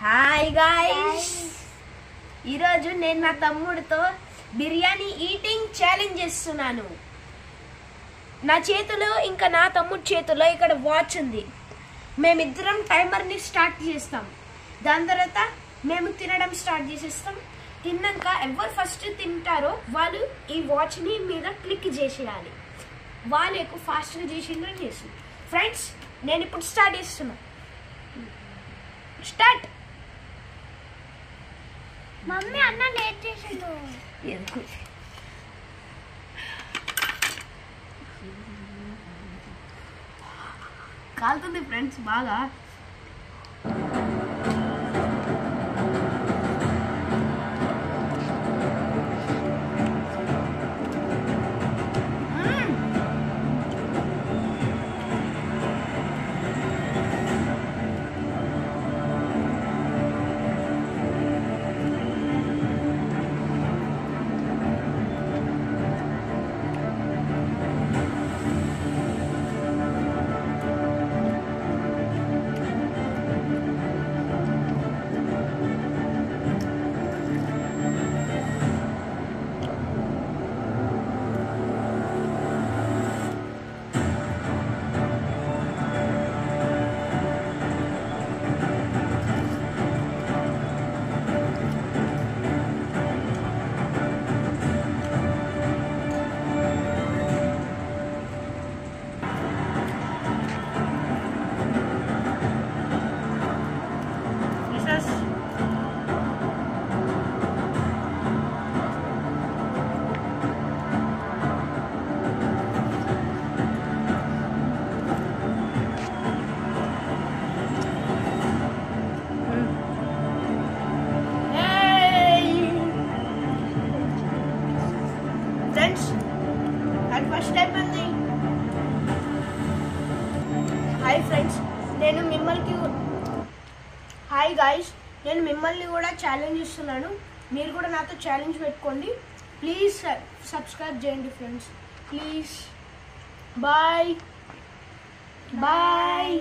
Hi guys, ఈరోజు నేను నా తమ్ముడితో బిర్యానీ ఈటింగ్ ఛాలెంజ్ చేస్తున్నాను. నా చేతిలో ఇంకా నా తమ్ముడి చేతిలో ఇక్కడ వాచ్ ఉంది. మేమిద్దరం టైమర్ని స్టార్ట్ చేస్తాం. దాని తర్వాత మేము తినడం స్టార్ట్ చేసేస్తాం. తిన్నాక ఎవరు ఫస్ట్ తింటారో వాళ్ళు ఈ వాచ్ని మీద క్లిక్ చేసేయాలి. వాళ్ళు ఎక్కువ ఫాస్ట్గా చేసిండ్రని చేసి. ఫ్రెండ్స్, నేను ఇప్పుడు స్టార్ట్ చేస్తున్నా. స్టార్ట్. మమ్మీ అన్న లేట్ చేసిండు. ఎందుకు కాలుతుంది ఫ్రెండ్స్ బాగా. ఫ్రెండ్స్, అది ఫస్ట్ అయిపోయింది. హాయ్ ఫ్రెండ్స్, హాయ్ గాయ్స్, నేను మిమ్మల్ని కూడా ఛాలెంజ్ ఇస్తున్నాను. మీరు కూడా నాతో ఛాలెంజ్ పెట్టుకోండి. ప్లీజ్ సబ్స్క్రైబ్ చేయండి ఫ్రెండ్స్, ప్లీజ్. Bye bye.